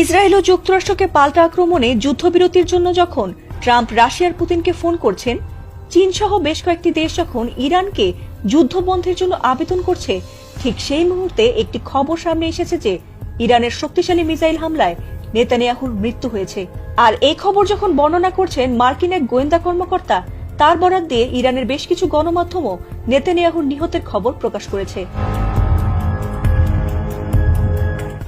Israel ও যুক্তরাষ্ট্রকে পাল্টা আক্রমণে যুদ্ধবিরতির জন্য যখন ট্রাম্প রাশিয়ার পুতিনকে ফোন করছেন, চীন সহ বেশ কয়েকটি দেশ যখন ইরানকে যুদ্ধবন্ধের জন্য আবেদন করছে, ঠিক সেই মুহূর্তে একটি খবর সামনে এসেছে যে ইরানের শক্তিশালী মিসাইল হামলায় নেতানিয়াহুর মৃত্যু হয়েছে। আর এই খবর যখন বর্ণনা করছেন মার্কিন এক গোয়েন্দা কর্মকর্তা, তার বরাত দিয়ে ইরানের বেশ কিছু গণমাধ্যমও নেতানিয়াহুর নিহতের খবর প্রকাশ করেছে।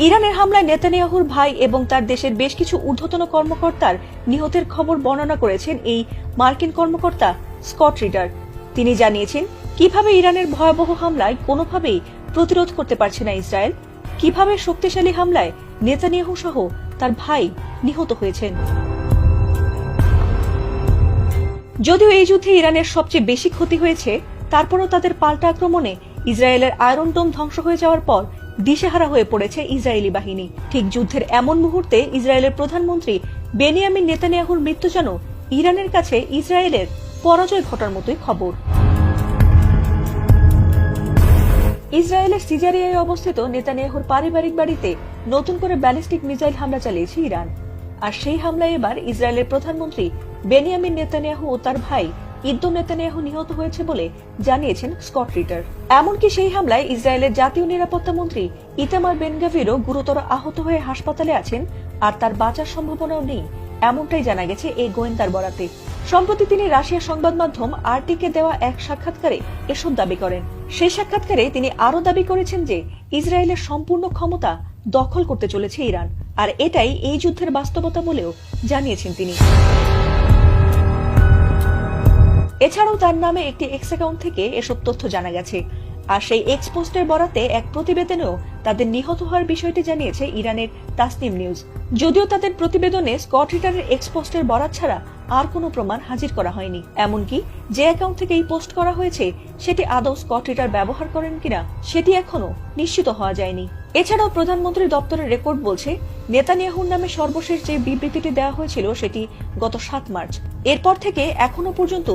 ইরানের হামলায় নেতানিয়াহুর ভাই এবং তার দেশের বেশ কিছু ঊর্ধ্বতন কর্মকর্তার নিহতের খবর বর্ণনা করেছেন এই মার্কিন কর্মকর্তা স্কট রিডার। তিনি জানিয়েছেন কিভাবে ইরানের ভয়াবহ হামলায় কোনোভাবেই প্রতিরোধ করতে পারছে না ইসরায়েল, কিভাবে শক্তিশালী হামলায় নেতানিয়াহু সহ তার ভাই নিহত হয়েছেন। যদিও এই যুদ্ধে ইরানের সবচেয়ে বেশি ক্ষতি হয়েছে, তারপরও তাদের পাল্টা আক্রমণে ইসরায়েলের আয়রন ডোম ধ্বংস হয়ে যাওয়ার পর দিশেহারা হয়ে পড়েছে ইসরায়েলি বাহিনী। ঠিক যুদ্ধের এমন মুহূর্তে ইসরায়েলের প্রধানমন্ত্রী বেনিয়ামিন নেতানিয়াহুর মৃত্যু যেন ইরানের কাছে ইসরায়েলের পরাজয় ঘটার মতোই খবর। ইসরায়েলের সিজারিয়ায় অবস্থিত নেতানিয়াহুর পারিবারিক বাড়িতে নতুন করে ব্যালিস্টিক মিসাইল হামলা চালিয়েছে ইরান। আর সেই হামলায় এবার ইসরায়েলের প্রধানমন্ত্রী বেনিয়ামিন নেতানিয়াহু ও তার ভাই ইদ্দো নেতানিয়াহু নিহত হয়েছে বলে জানিয়েছেন স্কট রিডার। এমনকি সেই হামলায় ইসরায়েলের জাতীয় নিরাপত্তা মন্ত্রী ইতামার বেন গাভিরও গুরুতর আহত হয়ে হাসপাতালে আছেন, আর তার বাঁচার সম্ভাবনাও নেই, এমনটাই জানা গেছে এই গোয়েন্দার বরাতে। সম্প্রতি তিনি রাশিয়ার সংবাদ মাধ্যম আরটিকে দেওয়া এক সাক্ষাৎকারে এসব দাবি করেন। সেই সাক্ষাৎকারে তিনি আরও দাবি করেছেন যে ইসরায়েলের সম্পূর্ণ ক্ষমতা দখল করতে চলেছে ইরান, আর এটাই এই যুদ্ধের বাস্তবতা বলেও জানিয়েছেন তিনি। এছাড়াও তার নামে একটি এক্স অ্যাকাউন্ট থেকে এসব তথ্য জানা গেছে। আর সেই এক্স পোস্টের বরাতে এক প্রতিবেদনেও তাদের নিহত হওয়ার বিষয়টি জানিয়েছে ইরানের তাসনিম নিউজ। যদিও তাদের প্রতিবেদনে স্কট রিডারের এক্স পোস্টের বরাত ছাড়া আর কোনো প্রমাণ হাজির করা হয়নি। এমনকি যে অ্যাকাউন্ট থেকে এই পোস্ট করা হয়েছে সেটি আদৌ স্কট রিডার ব্যবহার করেন কিনা সেটি এখনো নিশ্চিত হওয়া যায়নি। এছাড়াও প্রধানমন্ত্রীর দপ্তরের রেকর্ড বলছে নেতানিয়াহুর নামে সর্বশেষ যে বিবৃতিটি দেওয়া হয়েছিল সেটি গত 7 মার্চ। এরপর থেকে এখনো পর্যন্ত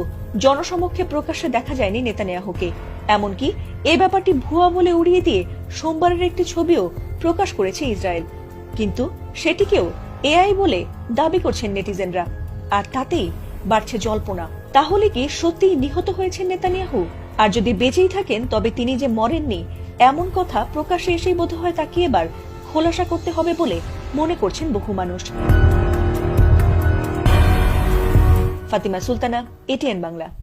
জনসমক্ষে প্রকাশ্যে দেখা যায়নি নেতানিয়াহুকে। এমনকি এই ব্যাপারটি ভুয়া বলে উড়িয়ে দিয়ে সোমবারের একটি ছবিও প্রকাশ করেছে ইসরায়েল, কিন্তু সেটিকেও এআই বলে দাবি করছেন নেটিজেনরা। আর তাতেই বাড়ছে জল্পনা, তাহলে কি সত্যিই নিহত হয়েছেন নেতানিয়াহু? আর যদি বেঁচেই থাকেন তবে তিনি যে মরেননি এমন কথা প্রকাশ্যে এসেই বোধহয় তাকে এবার খোলাসা করতে হবে বলে মনে করছেন বহু মানুষ। ফাতিমা সুলতানা, এটিএন বাংলা।